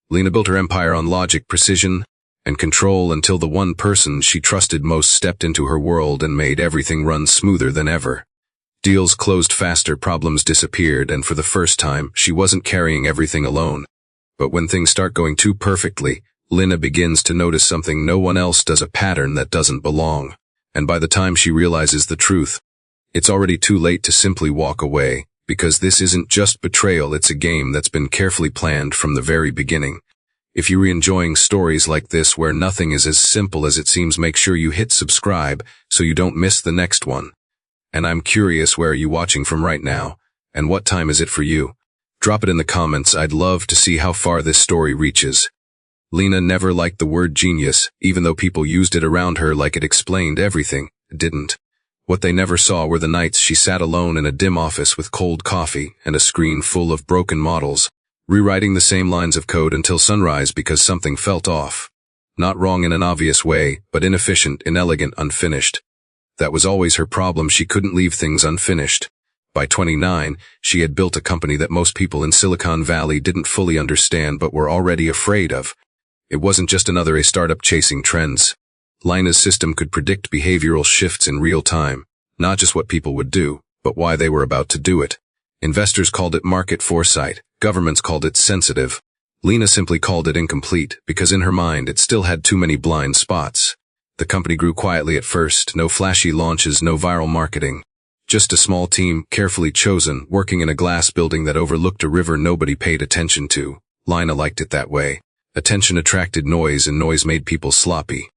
Lina built her empire on logic, precision, and control until the one person she trusted most stepped into her world and made everything run smoother than ever. Deals closed faster, problems disappeared, and for the first time, she wasn't carrying everything alone. But when things start going too perfectly, Lina begins to notice something no one else does, a pattern that doesn't belong. And by the time she realizes the truth, it's already too late to simply walk away, because this isn't just betrayal, it's a game that's been carefully planned from the very beginning. If you're enjoying stories like this where nothing is as simple as it seems, make sure you hit subscribe so you don't miss the next one. And I'm curious, where are you watching from right now? And what time is it for you? Drop it in the comments. I'd love to see how far this story reaches. Lina never liked the word genius, even though people used it around her like it explained everything. It didn't. What they never saw were the nights she sat alone in a dim office with cold coffee and a screen full of broken models, rewriting the same lines of code until sunrise because something felt off. Not wrong in an obvious way, but inefficient, inelegant, unfinished. That was always her problem. She couldn't leave things unfinished. By 29, she had built a company that most people in Silicon Valley didn't fully understand but were already afraid of. It wasn't just another startup chasing trends. Lina's system could predict behavioral shifts in real time, not just what people would do, but why they were about to do it. Investors called it market foresight, governments called it sensitive. Lina simply called it incomplete, because in her mind it still had too many blind spots. The company grew quietly at first, no flashy launches, no viral marketing. Just a small team, carefully chosen, working in a glass building that overlooked a river nobody paid attention to. Lina liked it that way. Attention attracted noise, and noise made people sloppy.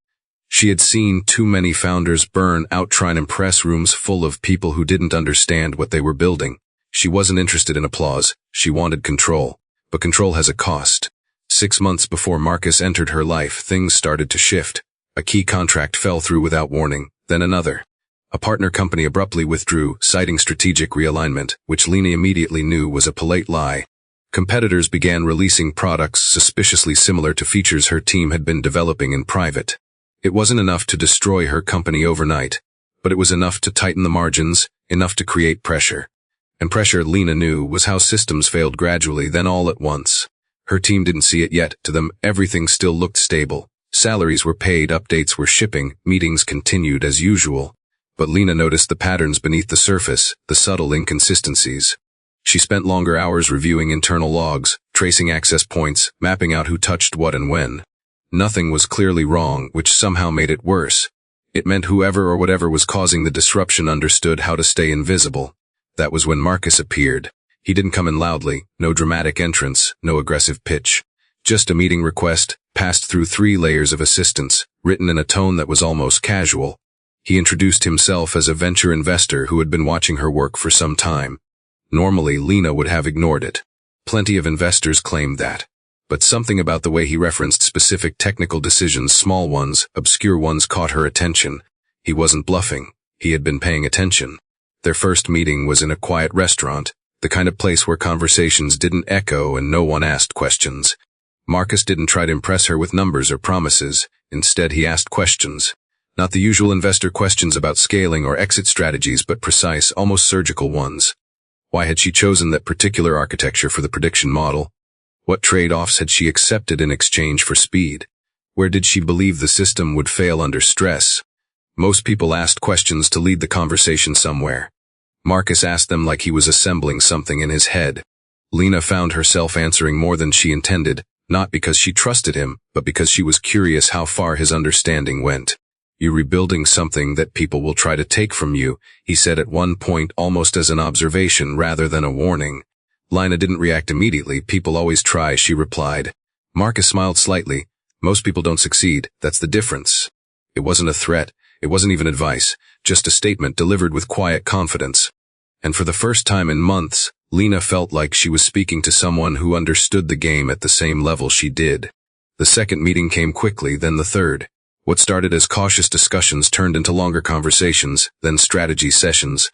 She had seen too many founders burn out trying to impress rooms full of people who didn't understand what they were building. She wasn't interested in applause. She wanted control. But control has a cost. 6 months before Marcus entered her life, things started to shift. A key contract fell through without warning, then another. A partner company abruptly withdrew, citing strategic realignment, which Lina immediately knew was a polite lie. Competitors began releasing products suspiciously similar to features her team had been developing in private. It wasn't enough to destroy her company overnight, but it was enough to tighten the margins, enough to create pressure. And pressure, Lina knew, was how systems failed gradually, then all at once. Her team didn't see it yet. To them, everything still looked stable. Salaries were paid, updates were shipping, meetings continued as usual. But Lina noticed the patterns beneath the surface, the subtle inconsistencies. She spent longer hours reviewing internal logs, tracing access points, mapping out who touched what and when. Nothing was clearly wrong, which somehow made it worse. It meant whoever or whatever was causing the disruption understood how to stay invisible. That was when Marcus appeared. He didn't come in loudly, no dramatic entrance, no aggressive pitch. Just a meeting request, passed through 3 layers of assistance, written in a tone that was almost casual. He introduced himself as a venture investor who had been watching her work for some time. Normally, Lina would have ignored it. Plenty of investors claimed that. But something about the way he referenced specific technical decisions, small ones, obscure ones, caught her attention. He wasn't bluffing. He had been paying attention. Their first meeting was in a quiet restaurant, the kind of place where conversations didn't echo and no one asked questions. Marcus didn't try to impress her with numbers or promises. Instead, he asked questions. Not the usual investor questions about scaling or exit strategies, but precise, almost surgical ones. Why had she chosen that particular architecture for the prediction model? What trade-offs had she accepted in exchange for speed? Where did she believe the system would fail under stress? Most people asked questions to lead the conversation somewhere. Marcus asked them like he was assembling something in his head. Lina found herself answering more than she intended, not because she trusted him, but because she was curious how far his understanding went. "You're rebuilding something that people will try to take from you," he said at one point, almost as an observation rather than a warning. Lina didn't react immediately. "People always try," she replied. Marcus smiled slightly. "Most people don't succeed. That's the difference." It wasn't a threat. It wasn't even advice. Just a statement delivered with quiet confidence. And for the first time in months, Lina felt like she was speaking to someone who understood the game at the same level she did. The second meeting came quickly, then the third. What started as cautious discussions turned into longer conversations, then strategy sessions.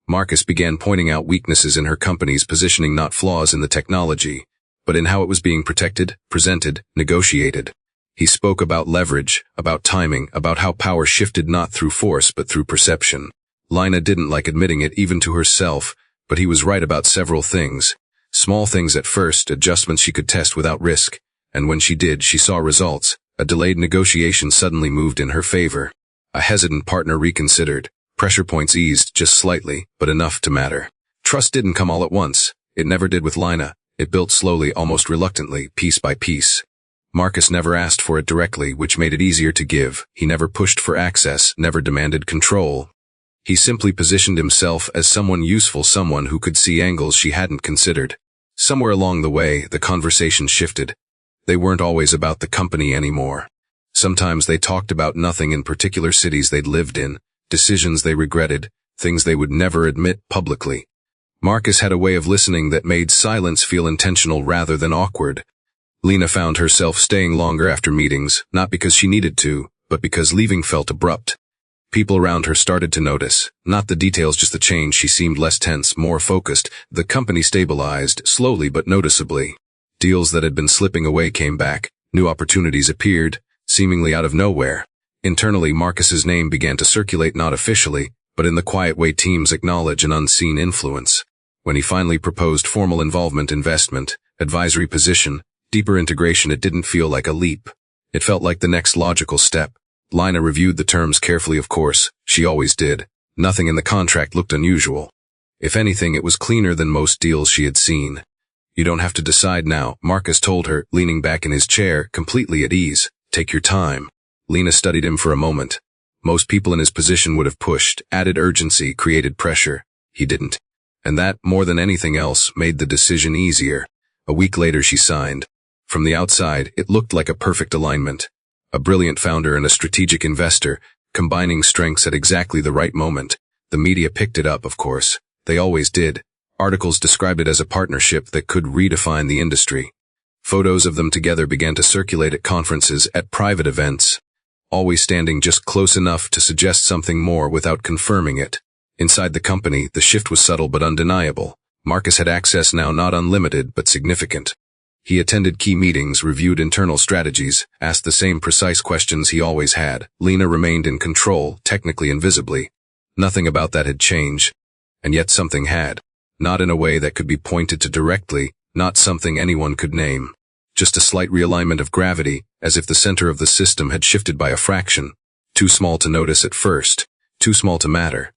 Marcus began pointing out weaknesses in her company's positioning, not flaws in the technology, but in how it was being protected, presented, negotiated. He spoke about leverage, about timing, about how power shifted not through force but through perception. Lina didn't like admitting it even to herself, but he was right about several things. Small things at first, adjustments she could test without risk, And when she did, she saw results. A delayed negotiation suddenly moved in her favor. A hesitant partner reconsidered. Pressure points eased just slightly, but enough to matter. Trust didn't come all at once. It never did with Lina. It built slowly, almost reluctantly, piece by piece. Marcus never asked for it directly, which made it easier to give. He never pushed for access, never demanded control. He simply positioned himself as someone useful, someone who could see angles she hadn't considered. Somewhere along the way, the conversation shifted. They weren't always about the company anymore. Sometimes they talked about nothing in particular, cities they'd lived in, decisions they regretted, things they would never admit publicly. Marcus had a way of listening that made silence feel intentional rather than awkward. Lina found herself staying longer after meetings, not because she needed to, but because leaving felt abrupt. People around her started to notice, not the details, just the change. She seemed less tense, more focused. The company stabilized, slowly but noticeably. Deals that had been slipping away came back. New opportunities appeared, seemingly out of nowhere. Internally, Marcus's name began to circulate, not officially, but in the quiet way teams acknowledge an unseen influence. When he finally proposed formal involvement, investment, advisory position, deeper integration, it didn't feel like a leap. It felt like the next logical step. Lina reviewed the terms carefully, of course. She always did. Nothing in the contract looked unusual. If anything, it was cleaner than most deals she had seen. You don't have to decide now, Marcus told her, leaning back in his chair, completely at ease. Take your time. Lina studied him for a moment. Most people in his position would have pushed, added urgency, created pressure. He didn't. And that, more than anything else, made the decision easier. A week later she signed. From the outside, it looked like a perfect alignment. A brilliant founder and a strategic investor, combining strengths at exactly the right moment. The media picked it up, of course. They always did. Articles described it as a partnership that could redefine the industry. Photos of them together began to circulate at conferences, at private events, always standing just close enough to suggest something more without confirming it. Inside the company, the shift was subtle but undeniable. Marcus had access now, not unlimited, but significant. He attended key meetings, reviewed internal strategies, asked the same precise questions he always had. Lina remained in control, technically and visibly. Nothing about that had changed. And yet something had. Not in a way that could be pointed to directly, not something anyone could name. Just a slight realignment of gravity, as if the center of the system had shifted by a fraction. Too small to notice at first. Too small to matter.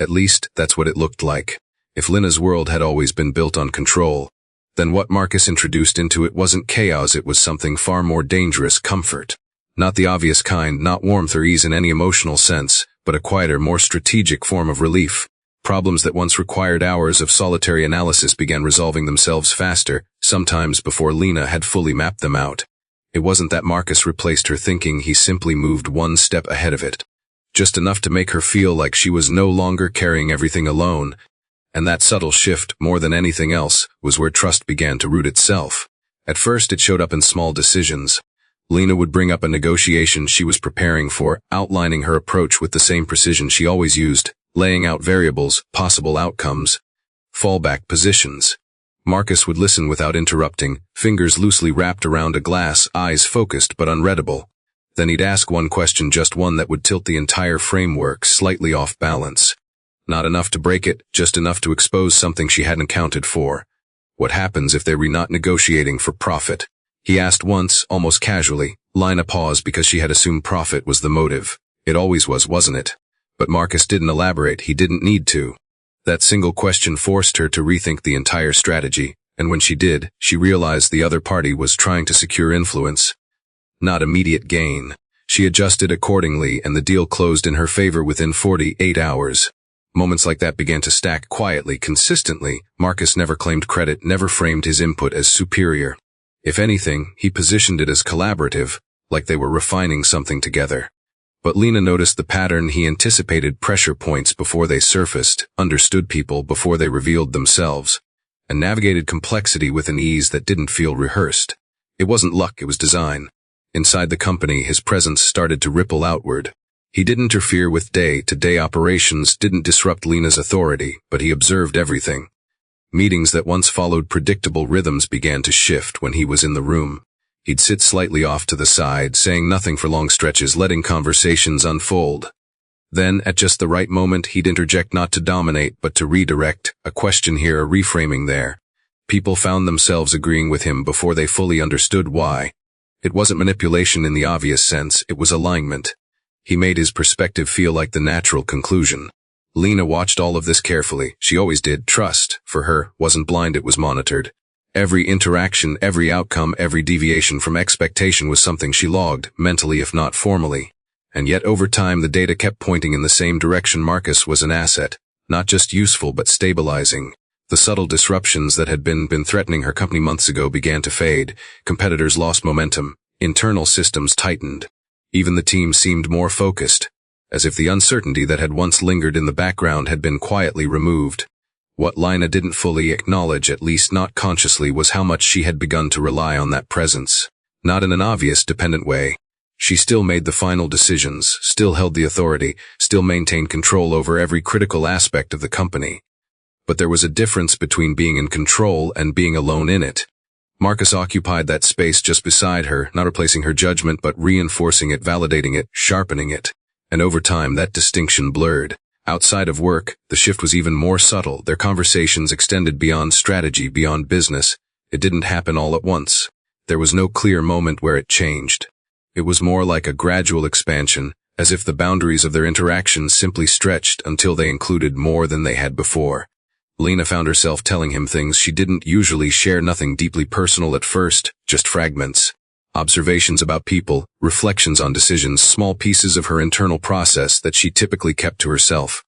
At least, that's what it looked like. If Lina's world had always been built on control, then what Marcus introduced into it wasn't chaos, it was something far more dangerous, comfort. Not the obvious kind, not warmth or ease in any emotional sense, but a quieter, more strategic form of relief. Problems that once required hours of solitary analysis began resolving themselves faster, sometimes before Lina had fully mapped them out. It wasn't that Marcus replaced her thinking, he simply moved one step ahead of it. Just enough to make her feel like she was no longer carrying everything alone. And that subtle shift, more than anything else, was where trust began to root itself. At first it showed up in small decisions. Lina would bring up a negotiation she was preparing for, outlining her approach with the same precision she always used, laying out variables, possible outcomes, fallback positions. Marcus would listen without interrupting, fingers loosely wrapped around a glass, eyes focused but unreadable. Then he'd ask one question, just one that would tilt the entire framework slightly off balance. Not enough to break it, just enough to expose something she hadn't accounted for. What happens if they were not negotiating for profit? He asked once, almost casually. Lina paused because she had assumed profit was the motive. It always was, wasn't it? But Marcus didn't elaborate, he didn't need to. That single question forced her to rethink the entire strategy, and when she did, she realized the other party was trying to secure influence. Not immediate gain. She adjusted accordingly, and the deal closed in her favor within 48 hours. Moments like that began to stack quietly, consistently. Marcus never claimed credit, never framed his input as superior. If anything, he positioned it as collaborative, like they were refining something together. But Lina noticed the pattern. He anticipated pressure points before they surfaced, understood people before they revealed themselves, and navigated complexity with an ease that didn't feel rehearsed. It wasn't luck, it was design. Inside the company, his presence started to ripple outward. He didn't interfere with day-to-day operations, didn't disrupt Lina's authority, but he observed everything. Meetings that once followed predictable rhythms began to shift when he was in the room. He'd sit slightly off to the side, saying nothing for long stretches, letting conversations unfold. Then, at just the right moment, he'd interject, not to dominate, but to redirect, a question here, a reframing there. People found themselves agreeing with him before they fully understood why. It wasn't manipulation in the obvious sense, it was alignment. He made his perspective feel like the natural conclusion. Lina watched all of this carefully. She always did. Trust, for her, wasn't blind, it was monitored. Every interaction, every outcome, every deviation from expectation was something she logged, mentally if not formally. And yet over time the data kept pointing in the same direction. Marcus was an asset, not just useful but stabilizing. The subtle disruptions that had been threatening her company months ago began to fade. Competitors lost momentum. Internal systems tightened. Even the team seemed more focused, as if the uncertainty that had once lingered in the background had been quietly removed. What Lina didn't fully acknowledge, at least not consciously, was how much she had begun to rely on that presence. Not in an obvious, dependent way. She still made the final decisions, still held the authority, still maintained control over every critical aspect of the company. But there was a difference between being in control and being alone in it. Marcus occupied that space just beside her, not replacing her judgment but reinforcing it, validating it, sharpening it. And over time that distinction blurred. Outside of work, the shift was even more subtle. Their conversations extended beyond strategy, beyond business. It didn't happen all at once. There was no clear moment where it changed. It was more like a gradual expansion, as if the boundaries of their interactions simply stretched until they included more than they had before. Lina found herself telling him things she didn't usually share, nothing deeply personal at first, just fragments. Observations about people, reflections on decisions, small pieces of her internal process that she typically kept to herself.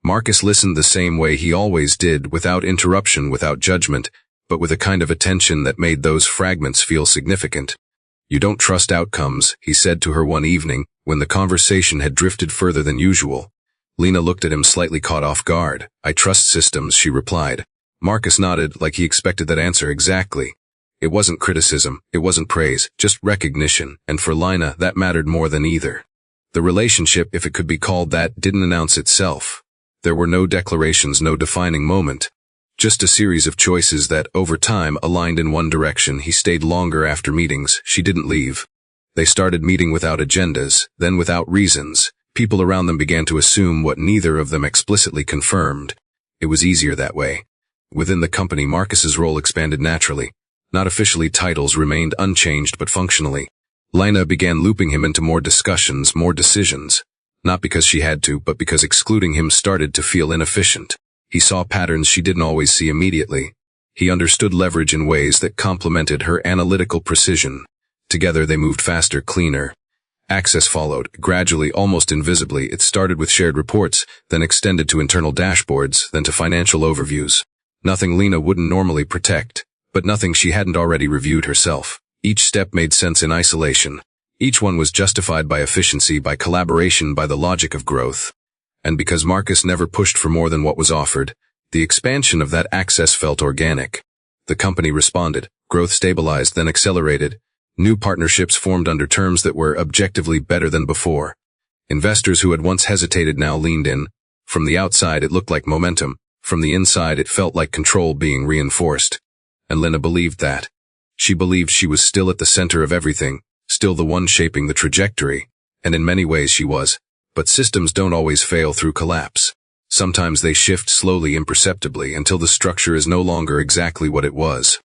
Marcus listened the same way he always did, without interruption, without judgment, but with a kind of attention that made those fragments feel significant. "You don't trust outcomes," he said to her one evening, when the conversation had drifted further than usual. Lina looked at him, slightly caught off guard. "I trust systems," she replied. Marcus nodded, like he expected that answer exactly. It wasn't criticism, it wasn't praise, just recognition, and for Lina that mattered more than either. The relationship, if it could be called that, didn't announce itself. There were no declarations, no defining moment. Just a series of choices that, over time, aligned in one direction. He stayed longer after meetings. She didn't leave. They started meeting without agendas, then without reasons. People around them began to assume what neither of them explicitly confirmed. It was easier that way. Within the company, Marcus's role expanded naturally. Not officially, titles remained unchanged, but functionally. Lina began looping him into more discussions, more decisions. Not because she had to, but because excluding him started to feel inefficient. He saw patterns she didn't always see immediately. He understood leverage in ways that complemented her analytical precision. Together they moved faster, cleaner. Access followed, gradually, almost invisibly. It started with shared reports, then extended to internal dashboards, then to financial overviews. Nothing Lina wouldn't normally protect, but nothing she hadn't already reviewed herself. Each step made sense in isolation. Each one was justified by efficiency, by collaboration, by the logic of growth. And because Marcus never pushed for more than what was offered, the expansion of that access felt organic. The company responded. Growth stabilized, then accelerated. New partnerships formed under terms that were objectively better than before. Investors who had once hesitated now leaned in. From the outside it looked like momentum. From the inside it felt like control being reinforced. And Lina believed that. She believed she was still at the center of everything, still the one shaping the trajectory. And in many ways she was. But systems don't always fail through collapse. Sometimes they shift slowly, imperceptibly, until the structure is no longer exactly what it was.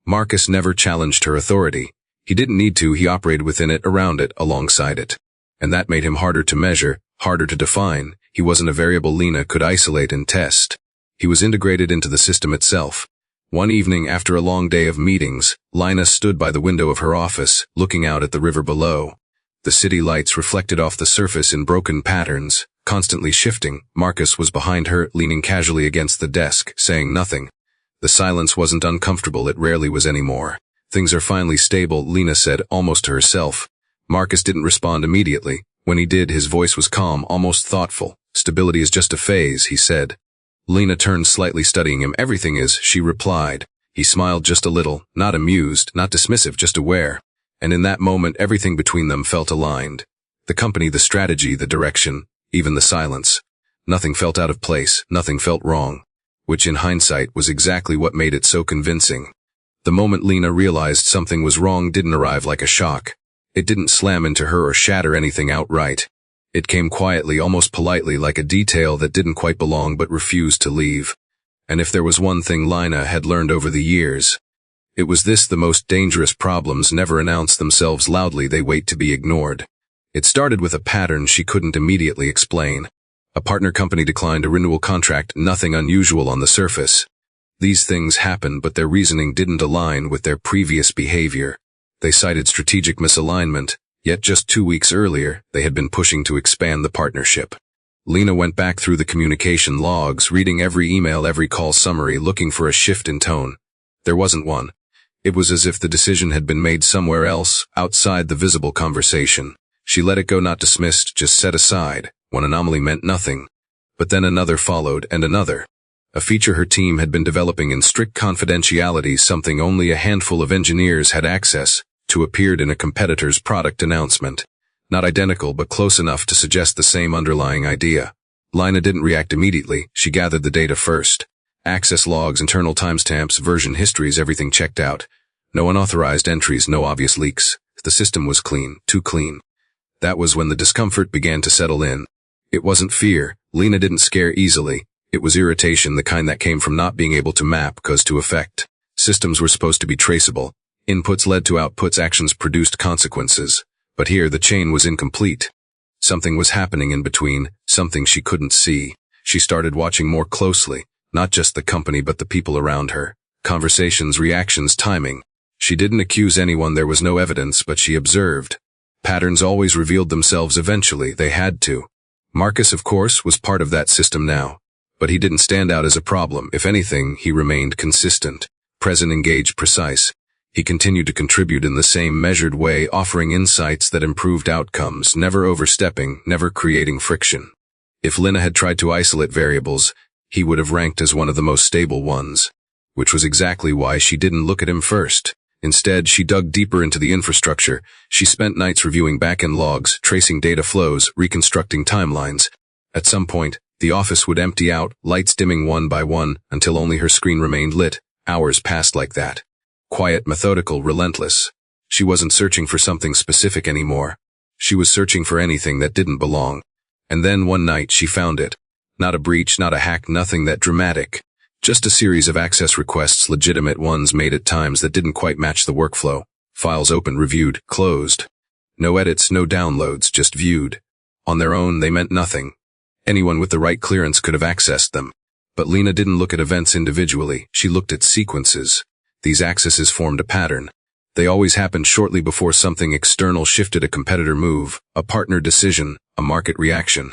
Marcus never challenged her authority. He didn't need to. He operated within it, around it, alongside it. And that made him harder to measure, harder to define. He wasn't a variable Lina could isolate and test. He was integrated into the system itself. One evening after a long day of meetings, Lina stood by the window of her office, looking out at the river below. The city lights reflected off the surface in broken patterns, constantly shifting. Marcus was behind her, leaning casually against the desk, saying nothing. The silence wasn't uncomfortable, it rarely was anymore. "Things are finally stable," Lina said, almost to herself. Marcus didn't respond immediately. When he did, his voice was calm, almost thoughtful. "Stability is just a phase," he said. Lina turned, slightly studying him. "Everything is," she replied. He smiled just a little, not amused, not dismissive, just aware. And in that moment, everything between them felt aligned. The company, the strategy, the direction, even the silence. Nothing felt out of place, nothing felt wrong. Which in hindsight was exactly what made it so convincing. The moment Lina realized something was wrong didn't arrive like a shock. It didn't slam into her or shatter anything outright. It came quietly, almost politely, like a detail that didn't quite belong but refused to leave. And if there was one thing Lina had learned over the years, it was this: the most dangerous problems never announce themselves loudly, they wait to be ignored. It started with a pattern she couldn't immediately explain. A partner company declined a renewal contract, nothing unusual on the surface. These things happened, but their reasoning didn't align with their previous behavior. They cited strategic misalignment, yet just 2 weeks earlier, they had been pushing to expand the partnership. Lina went back through the communication logs, reading every email, every call summary, looking for a shift in tone. There wasn't one. It was as if the decision had been made somewhere else, outside the visible conversation. She let it go, not dismissed, just set aside. One anomaly meant nothing. But then another followed, and another. A feature her team had been developing in strict confidentiality, something only a handful of engineers had access to, appeared in a competitor's product announcement. Not identical, but close enough to suggest the same underlying idea. Lina didn't react immediately. She gathered the data first. Access logs, internal timestamps, version histories, everything checked out. No unauthorized entries, no obvious leaks. The system was clean, too clean. That was when the discomfort began to settle in. It wasn't fear. Lina didn't scare easily. It was irritation, the kind that came from not being able to map cause to effect. Systems were supposed to be traceable. Inputs led to outputs, actions produced consequences. But here the chain was incomplete. Something was happening in between, something she couldn't see. She started watching more closely, not just the company but the people around her. Conversations, reactions, timing. She didn't accuse anyone, there was no evidence, but she observed. Patterns always revealed themselves eventually, they had to. Marcus, of course, was part of that system now. But he didn't stand out as a problem. If anything, he remained consistent, present, engaged, precise. He continued to contribute in the same measured way, offering insights that improved outcomes, never overstepping, never creating friction. If Lina had tried to isolate variables, he would have ranked as one of the most stable ones. Which was exactly why she didn't look at him first. Instead, she dug deeper into the infrastructure. She spent nights reviewing back-end logs, tracing data flows, reconstructing timelines. At some point, the office would empty out, lights dimming one by one, until only her screen remained lit. Hours passed like that. Quiet, methodical, relentless. She wasn't searching for something specific anymore. She was searching for anything that didn't belong. And then one night she found it. Not a breach, not a hack, nothing that dramatic. Just a series of access requests, legitimate ones made at times that didn't quite match the workflow. Files opened, reviewed, closed. No edits, no downloads, just viewed. On their own, they meant nothing. Anyone with the right clearance could have accessed them. But Lina didn't look at events individually, she looked at sequences. These accesses formed a pattern. They always happened shortly before something external shifted, a competitor move, a partner decision, a market reaction.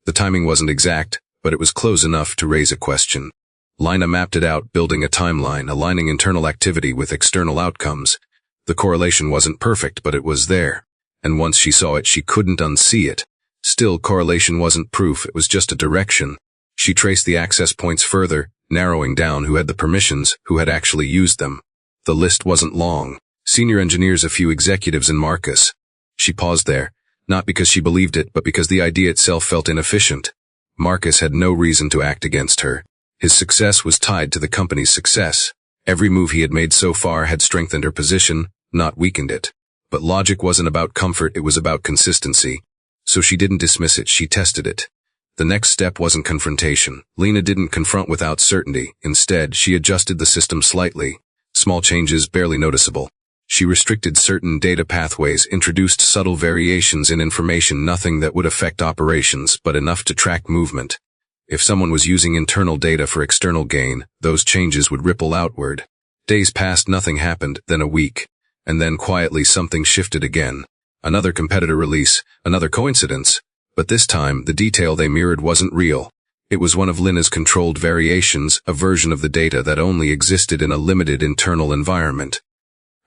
The timing wasn't exact, but it was close enough to raise a question. Lina mapped it out, building a timeline, aligning internal activity with external outcomes. The correlation wasn't perfect, but it was there. And once she saw it, she couldn't unsee it. Still, correlation wasn't proof, it was just a direction. She traced the access points further, narrowing down who had the permissions, who had actually used them. The list wasn't long. Senior engineers, a few executives, and Marcus. She paused there, not because she believed it, but because the idea itself felt inefficient. Marcus had no reason to act against her. His success was tied to the company's success. Every move he had made so far had strengthened her position, not weakened it. But logic wasn't about comfort, it was about consistency. So she didn't dismiss it, she tested it. The next step wasn't confrontation. Lina didn't confront without certainty. Instead, she adjusted the system slightly. Small changes, barely noticeable. She restricted certain data pathways, introduced subtle variations in information, nothing that would affect operations, but enough to track movement. If someone was using internal data for external gain, those changes would ripple outward. Days passed, nothing happened, then a week. And then quietly something shifted again. Another competitor release, another coincidence. But this time, the detail they mirrored wasn't real. It was one of Lina's controlled variations, a version of the data that only existed in a limited internal environment.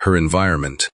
Her environment.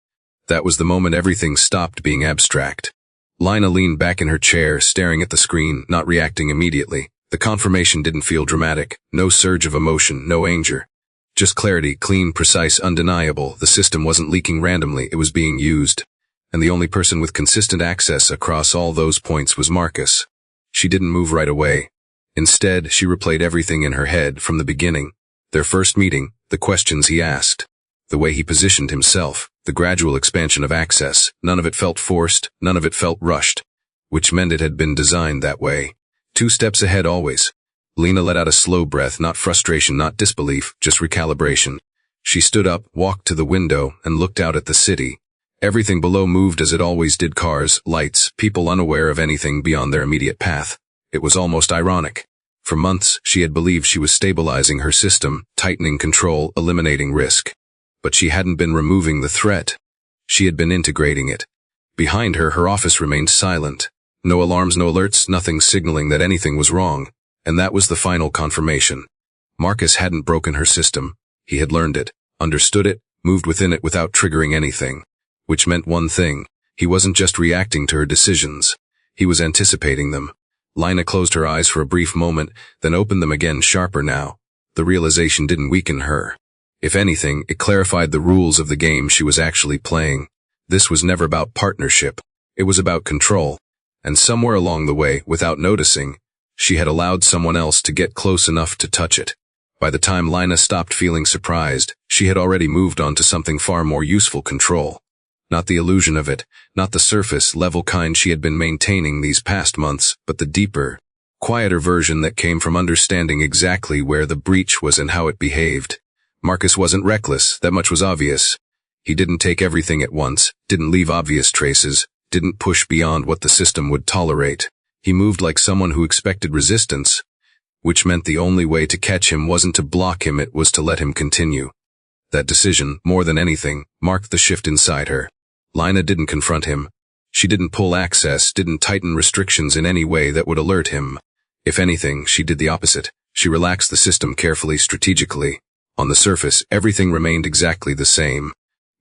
That was the moment everything stopped being abstract. Lina leaned back in her chair, staring at the screen, not reacting immediately. The confirmation didn't feel dramatic, no surge of emotion, no anger. Just clarity, clean, precise, undeniable. The system wasn't leaking randomly, it was being used. And the only person with consistent access across all those points was Marcus. She didn't move right away. Instead, she replayed everything in her head from the beginning. Their first meeting, the questions he asked, the way he positioned himself, the gradual expansion of access. None of it felt forced, none of it felt rushed, which meant it had been designed that way. 2 steps ahead always. Lina let out a slow breath, not frustration, not disbelief, just recalibration. She stood up, walked to the window, and looked out at the city. Everything below moved as it always did: cars, lights, people unaware of anything beyond their immediate path. It was almost ironic. For months, she had believed she was stabilizing her system, tightening control, eliminating risk. But she hadn't been removing the threat. She had been integrating it. Behind her, her office remained silent. No alarms, no alerts, nothing signaling that anything was wrong. And that was the final confirmation. Marcus hadn't broken her system. He had learned it, understood it, moved within it without triggering anything. Which meant one thing: he wasn't just reacting to her decisions. He was anticipating them. Lina closed her eyes for a brief moment, then opened them again, sharper now. The realization didn't weaken her. If anything, it clarified the rules of the game she was actually playing. This was never about partnership. It was about control. And somewhere along the way, without noticing, she had allowed someone else to get close enough to touch it. By the time Lina stopped feeling surprised, she had already moved on to something far more useful: control. Not the illusion of it, not the surface-level kind she had been maintaining these past months, but the deeper, quieter version that came from understanding exactly where the breach was and how it behaved. Marcus wasn't reckless, that much was obvious. He didn't take everything at once, didn't leave obvious traces, didn't push beyond what the system would tolerate. He moved like someone who expected resistance, which meant the only way to catch him wasn't to block him, it was to let him continue. That decision, more than anything, marked the shift inside her. Lina didn't confront him. She didn't pull access, didn't tighten restrictions in any way that would alert him. If anything, she did the opposite. She relaxed the system carefully, strategically. On the surface, everything remained exactly the same.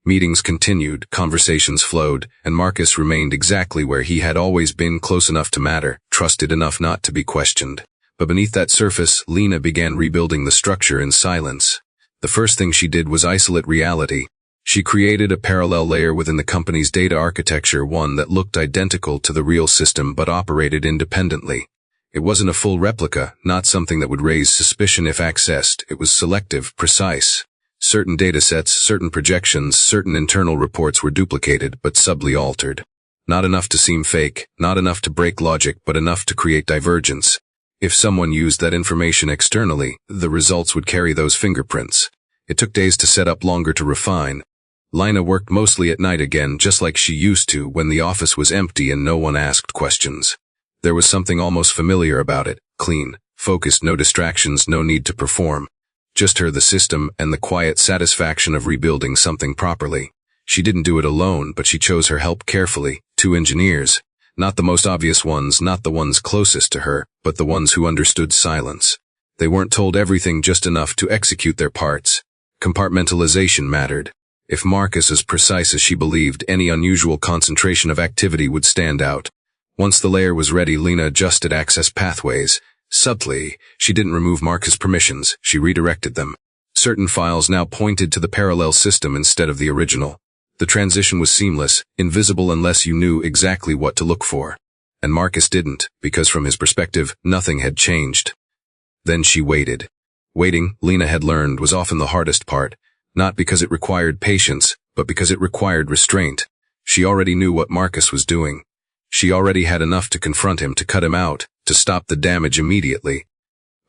Meetings continued, conversations flowed, and Marcus remained exactly where he had always been: close enough to matter, trusted enough not to be questioned. But beneath that surface, Lina began rebuilding the structure in silence. The first thing she did was isolate reality. She created a parallel layer within the company's data architecture, one that looked identical to the real system but operated independently. It wasn't a full replica, not something that would raise suspicion if accessed. It was selective, precise. Certain datasets, certain projections, certain internal reports were duplicated but subtly altered. Not enough to seem fake, not enough to break logic, but enough to create divergence. If someone used that information externally, the results would carry those fingerprints. It took days to set up, longer to refine. Lina worked mostly at night again, just like she used to when the office was empty and no one asked questions. There was something almost familiar about it: clean, focused, no distractions, no need to perform. Just her, the system, and the quiet satisfaction of rebuilding something properly. She didn't do it alone, but she chose her help carefully: 2 engineers. Not the most obvious ones, not the ones closest to her, but the ones who understood silence. They weren't told everything, just enough to execute their parts. Compartmentalization mattered. If Marcus was precise as she believed, any unusual concentration of activity would stand out. Once the layer was ready, Lina adjusted access pathways. Subtly, she didn't remove Marcus' permissions, she redirected them. Certain files now pointed to the parallel system instead of the original. The transition was seamless, invisible unless you knew exactly what to look for. And Marcus didn't, because from his perspective, nothing had changed. Then she waited. Waiting, Lina had learned, was often the hardest part. Not because it required patience, but because it required restraint. She already knew what Marcus was doing. She already had enough to confront him, to cut him out, to stop the damage immediately.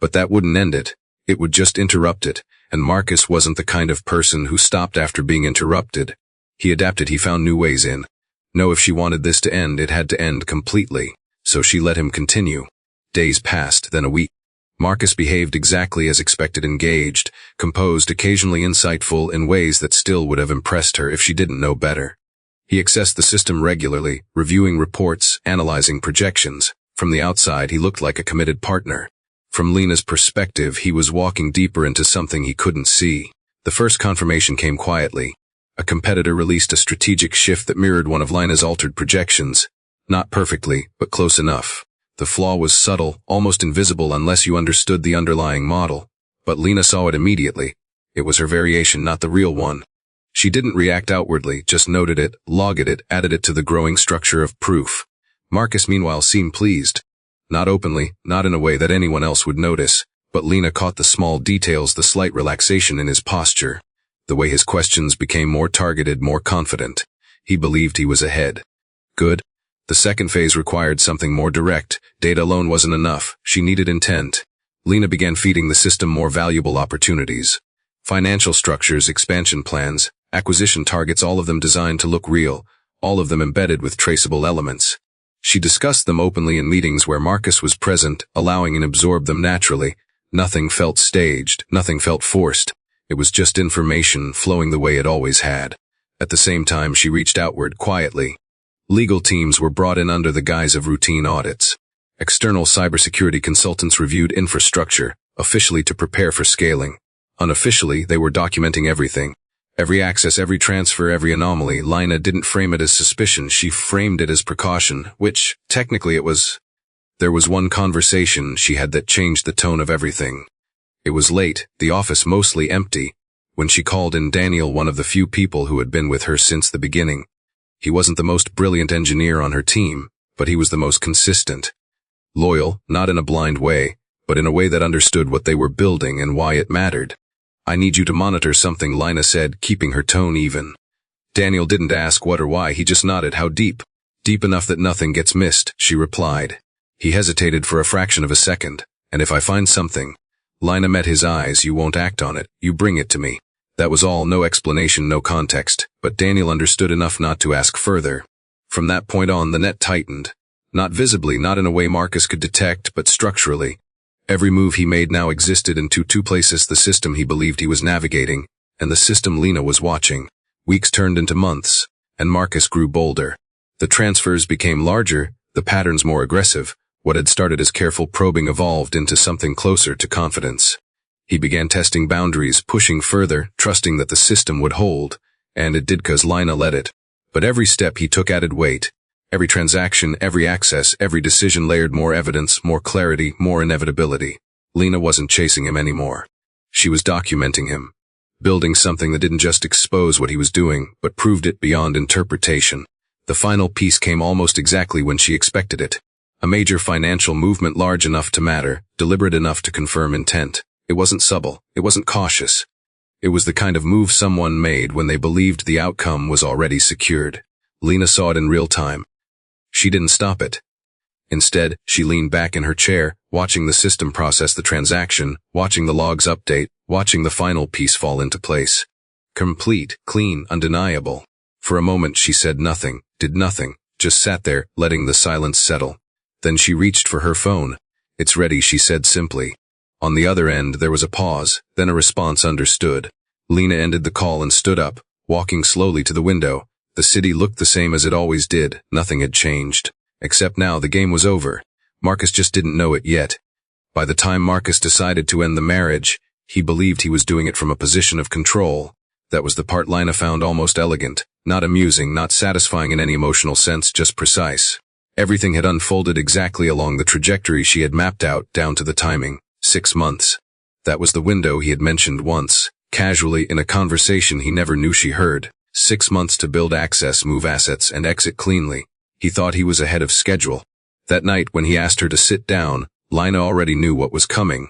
But that wouldn't end it. It would just interrupt it, and Marcus wasn't the kind of person who stopped after being interrupted. He adapted, he found new ways in. No, if she wanted this to end, it had to end completely. So she let him continue. Days passed, then a week. Marcus behaved exactly as expected: engaged, composed, occasionally insightful, in ways that still would have impressed her if she didn't know better. He accessed the system regularly, reviewing reports, analyzing projections. From the outside, he looked like a committed partner. From Lina's perspective, he was walking deeper into something he couldn't see. The first confirmation came quietly. A competitor released a strategic shift that mirrored one of Lina's altered projections. Not perfectly, but close enough. The flaw was subtle, almost invisible unless you understood the underlying model. But Lina saw it immediately. It was her variation, not the real one. She didn't react outwardly, just noted it, logged it, added it to the growing structure of proof. Marcus, meanwhile, seemed pleased. Not openly, not in a way that anyone else would notice, but Lina caught the small details: the slight relaxation in his posture, the way his questions became more targeted, more confident. He believed he was ahead. Good. The second phase required something more direct. Data alone wasn't enough. She needed intent. Lina began feeding the system more valuable opportunities. Financial structures, expansion plans, acquisition targets, all of them designed to look real, all of them embedded with traceable elements. She discussed them openly in meetings where Marcus was present, allowing and absorbed them naturally. Nothing felt staged, nothing felt forced. It was just information flowing the way it always had. At the same time, she reached outward quietly. Legal teams were brought in under the guise of routine audits. External cybersecurity consultants reviewed infrastructure, officially to prepare for scaling. Unofficially, they were documenting everything. Every access, every transfer, every anomaly. Lina didn't frame it as suspicion, she framed it as precaution, which, technically it was. There was one conversation she had that changed the tone of everything. It was late, the office mostly empty, when she called in Daniel, one of the few people who had been with her since the beginning. He wasn't the most brilliant engineer on her team, but he was the most consistent. Loyal, not in a blind way, but in a way that understood what they were building and why it mattered. "I need you to monitor something," Lina said, keeping her tone even. Daniel didn't ask what or why, he just nodded. "How deep?" "Deep enough that nothing gets missed," she replied. He hesitated for a fraction of a second. "And if I find something?" Lina met his eyes. "You won't act on it, you bring it to me." That was all, no explanation, no context, but Daniel understood enough not to ask further. From that point on, the net tightened. Not visibly, not in a way Marcus could detect, but structurally. Every move he made now existed in two places: the system he believed he was navigating, and the system Lina was watching. Weeks turned into months, and Marcus grew bolder. The transfers became larger, the patterns more aggressive. What had started as careful probing evolved into something closer to confidence. He began testing boundaries, pushing further, trusting that the system would hold, and it did 'cause Lina let it. But every step he took added weight. Every transaction, every access, every decision layered more evidence, more clarity, more inevitability. Lina wasn't chasing him anymore. She was documenting him. Building something that didn't just expose what he was doing, but proved it beyond interpretation. The final piece came almost exactly when she expected it. A major financial movement, large enough to matter, deliberate enough to confirm intent. It wasn't subtle, it wasn't cautious. It was the kind of move someone made when they believed the outcome was already secured. Lina saw it in real time. She didn't stop it. Instead, she leaned back in her chair, watching the system process the transaction, watching the logs update, watching the final piece fall into place. Complete, clean, undeniable. For a moment she said nothing, did nothing, just sat there, letting the silence settle. Then she reached for her phone. "It's ready," she said simply. On the other end there was a pause, then a response understood. Lina ended the call and stood up, walking slowly to the window. The city looked the same as it always did, nothing had changed. Except now the game was over. Marcus just didn't know it yet. By the time Marcus decided to end the marriage, he believed he was doing it from a position of control. That was the part Lina found almost elegant, not amusing, not satisfying in any emotional sense, just precise. Everything had unfolded exactly along the trajectory she had mapped out, down to the timing. 6 months. That was the window he had mentioned once, casually in a conversation he never knew she heard. 6 months to build access, move assets, and exit cleanly. He thought he was ahead of schedule. That night, when he asked her to sit down, Lina already knew what was coming.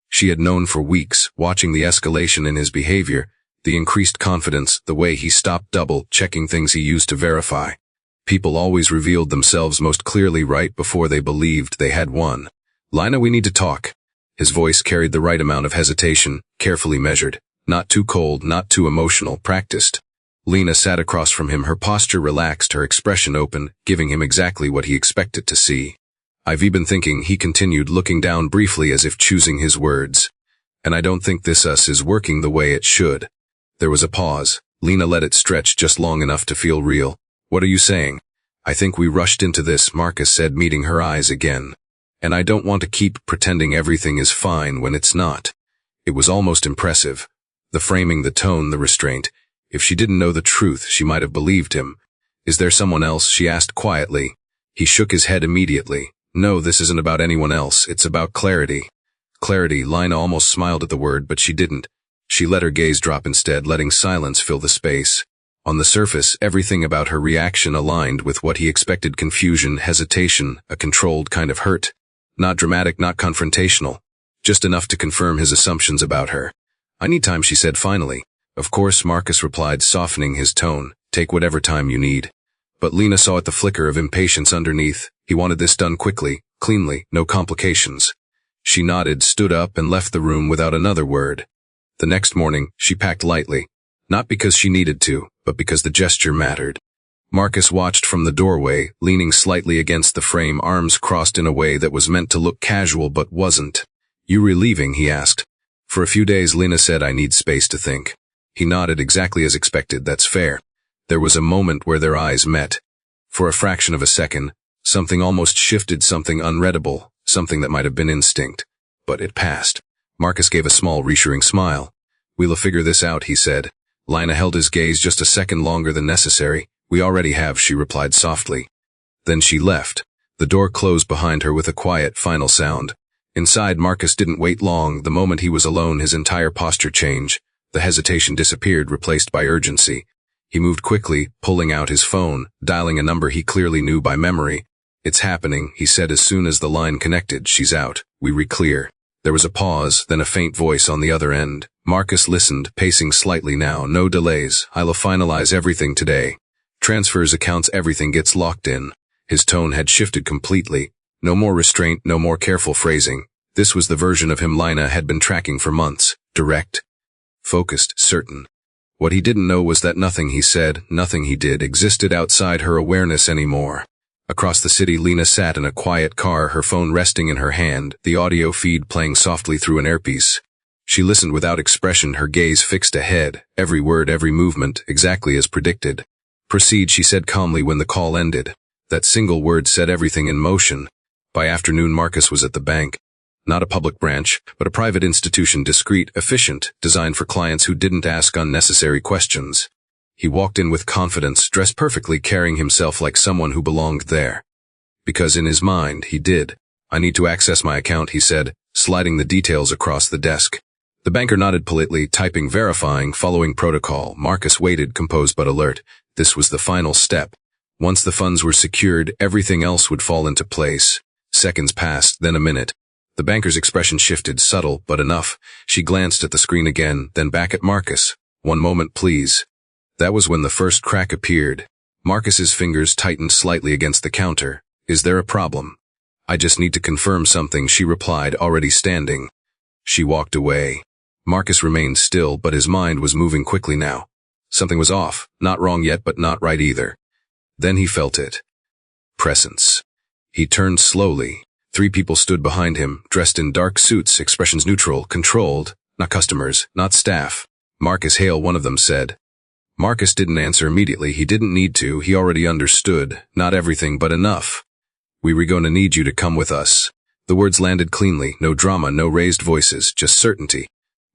She had known for weeks, watching the escalation in his behavior, the increased confidence, the way he stopped double-checking things he used to verify. People always revealed themselves most clearly right before they believed they had won. "Lina, we need to talk." His voice carried the right amount of hesitation, carefully measured. Not too cold, not too emotional, practiced. Lina sat across from him, her posture relaxed, her expression open, giving him exactly what he expected to see. "I've been thinking," he continued, looking down briefly as if choosing his words. "And I don't think this us is working the way it should." There was a pause. Lina let it stretch just long enough to feel real. "What are you saying?" "I think we rushed into this," Marcus said, meeting her eyes again. "And I don't want to keep pretending everything is fine when it's not." It was almost impressive. The framing, the tone, the restraint. If she didn't know the truth, she might have believed him. "Is there someone else?" she asked quietly. He shook his head immediately. "No, this isn't about anyone else, it's about clarity." Clarity. Lina almost smiled at the word, but she didn't. She let her gaze drop instead, letting silence fill the space. On the surface, everything about her reaction aligned with what he expected: confusion, hesitation, a controlled kind of hurt. Not dramatic, not confrontational. Just enough to confirm his assumptions about her. "I need time," she said finally. "Of course," Marcus replied, softening his tone. "Take whatever time you need." But Lina saw at the flicker of impatience underneath. He wanted this done quickly, cleanly, no complications. She nodded, stood up, and left the room without another word. The next morning, she packed lightly, not because she needed to, but because the gesture mattered. Marcus watched from the doorway, leaning slightly against the frame, arms crossed in a way that was meant to look casual but wasn't. "You were leaving?" he asked. "For a few days," Lina said. "I need space to think." He nodded, exactly as expected. "That's fair." There was a moment where their eyes met. For a fraction of a second, something almost shifted, something unreadable, something that might have been instinct. But it passed. Marcus gave a small, reassuring smile. "We'll figure this out," he said. Lina held his gaze just a second longer than necessary. "We already have," she replied softly. Then she left. The door closed behind her with a quiet, final sound. Inside, Marcus didn't wait long. The moment he was alone, his entire posture changed. The hesitation disappeared, replaced by urgency. He moved quickly, pulling out his phone, dialing a number he clearly knew by memory. "It's happening," he said as soon as the line connected. "She's out. We re-clear." There was a pause, then a faint voice on the other end. Marcus listened, pacing slightly now. "No delays. I'll finalize everything today. Transfers, accounts, everything gets locked in." His tone had shifted completely. No more restraint, no more careful phrasing. This was the version of him Lina had been tracking for months. Direct, focused, certain. What he didn't know was that nothing he said, nothing he did, existed outside her awareness anymore. Across the city, Lina sat in a quiet car, her phone resting in her hand, the audio feed playing softly through an earpiece. She listened without expression, her gaze fixed ahead, every word, every movement, exactly as predicted. "Proceed," she said calmly when the call ended. That single word set everything in motion. By afternoon, Marcus was at the bank. Not a public branch, but a private institution, discreet, efficient, designed for clients who didn't ask unnecessary questions. He walked in with confidence, dressed perfectly, carrying himself like someone who belonged there. Because in his mind, he did. "I need to access my account," he said, sliding the details across the desk. The banker nodded politely, typing, verifying, following protocol. Marcus waited, composed but alert. This was the final step. Once the funds were secured, everything else would fall into place. Seconds passed, then a minute. The banker's expression shifted, subtle, but enough. She glanced at the screen again, then back at Marcus. "One moment, please." That was when the first crack appeared. Marcus's fingers tightened slightly against the counter. "Is there a problem?" "I just need to confirm something," she replied, already standing. She walked away. Marcus remained still, but his mind was moving quickly now. Something was off, not wrong yet, but not right either. Then he felt it. Presence. He turned slowly. 3 people stood behind him, dressed in dark suits, expressions neutral, controlled. Not customers, not staff. "Marcus Hale," one of them said. Marcus didn't answer immediately. He didn't need to. He already understood. Not everything, but enough. "We were going to need you to come with us." The words landed cleanly. No drama, no raised voices, just certainty.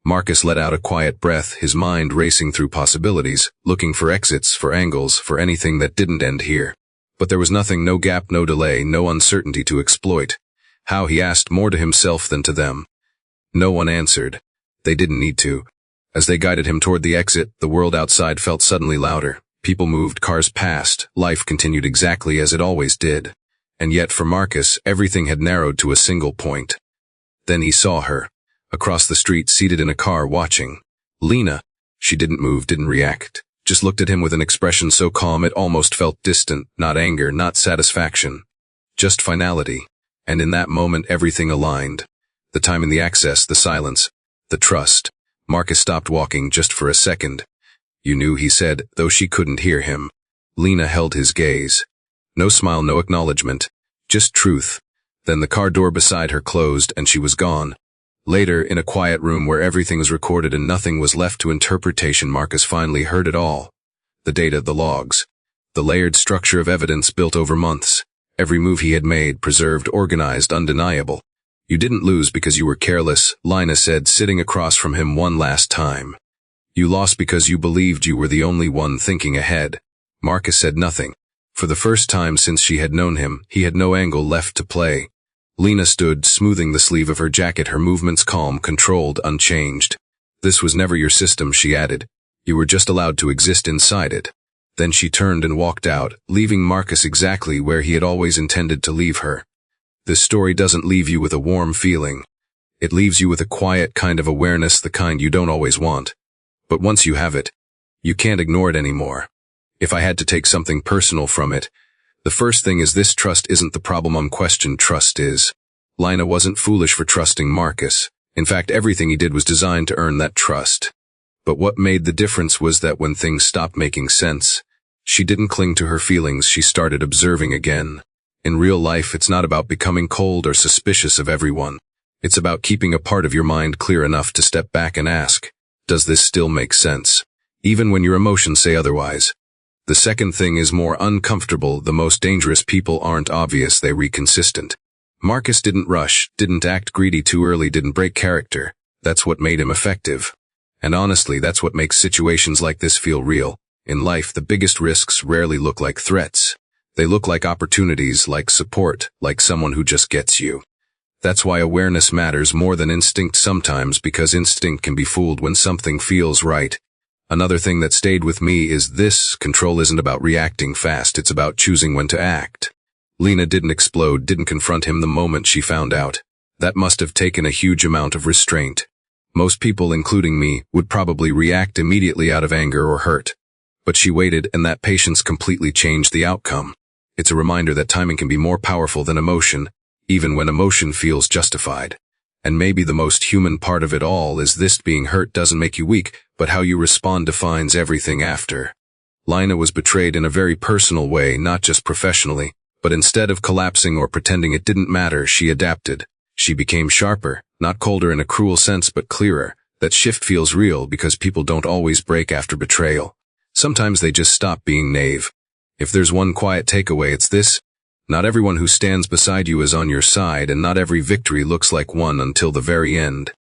Marcus let out a quiet breath, his mind racing through possibilities, looking for exits, for angles, for anything that didn't end here. But there was nothing, no gap, no delay, no uncertainty to exploit. How, he asked, more to himself than to them. No one answered. They didn't need to. As they guided him toward the exit, the world outside felt suddenly louder. People moved, cars passed, life continued exactly as it always did. And yet for Marcus, everything had narrowed to a single point. Then he saw her. Across the street, seated in a car, watching. Lina. She didn't move, didn't react. Just looked at him with an expression so calm it almost felt distant, not anger, not satisfaction. Just finality. And in that moment, everything aligned. The time and the access, the silence, the trust. Marcus stopped walking just for a second. "You knew," he said, though she couldn't hear him. Lina held his gaze. No smile, no acknowledgement. Just truth. Then the car door beside her closed and she was gone. Later, in a quiet room where everything was recorded and nothing was left to interpretation, Marcus finally heard it all. The data, the logs. The layered structure of evidence built over months. Every move he had made, preserved, organized, undeniable. "You didn't lose because you were careless," Lina said, sitting across from him one last time. "You lost because you believed you were the only one thinking ahead." Marcus said nothing. For the first time since she had known him, he had no angle left to play. Lina stood, smoothing the sleeve of her jacket, her movements calm, controlled, unchanged. "This was never your system," she added. "You were just allowed to exist inside it." Then she turned and walked out, leaving Marcus exactly where he had always intended to leave her. This story doesn't leave you with a warm feeling. It leaves you with a quiet kind of awareness, the kind you don't always want. But once you have it, you can't ignore it anymore. If I had to take something personal from it, the first thing is this: trust isn't the problem, unquestioned trust is. Lina wasn't foolish for trusting Marcus. In fact, everything he did was designed to earn that trust. But what made the difference was that when things stopped making sense, she didn't cling to her feelings, she started observing again. In real life, it's not about becoming cold or suspicious of everyone. It's about keeping a part of your mind clear enough to step back and ask, does this still make sense? Even when your emotions say otherwise. The second thing is more uncomfortable. The most dangerous people aren't obvious, they reconsistent. Marcus didn't rush, didn't act greedy too early, didn't break character. That's what made him effective. And honestly, that's what makes situations like this feel real. In life, the biggest risks rarely look like threats. They look like opportunities, like support, like someone who just gets you. That's why awareness matters more than instinct sometimes, because instinct can be fooled when something feels right. Another thing that stayed with me is this: control isn't about reacting fast, it's about choosing when to act. Lina didn't explode, didn't confront him the moment she found out. That must have taken a huge amount of restraint. Most people, including me, would probably react immediately out of anger or hurt. But she waited, and that patience completely changed the outcome. It's a reminder that timing can be more powerful than emotion, even when emotion feels justified. And maybe the most human part of it all is this: being hurt doesn't make you weak, but how you respond defines everything after. Lina was betrayed in a very personal way, not just professionally, but instead of collapsing or pretending it didn't matter, she adapted. She became sharper, not colder in a cruel sense, but clearer. That shift feels real because people don't always break after betrayal. Sometimes they just stop being naive. If there's one quiet takeaway, it's this: not everyone who stands beside you is on your side, and not every victory looks like one until the very end.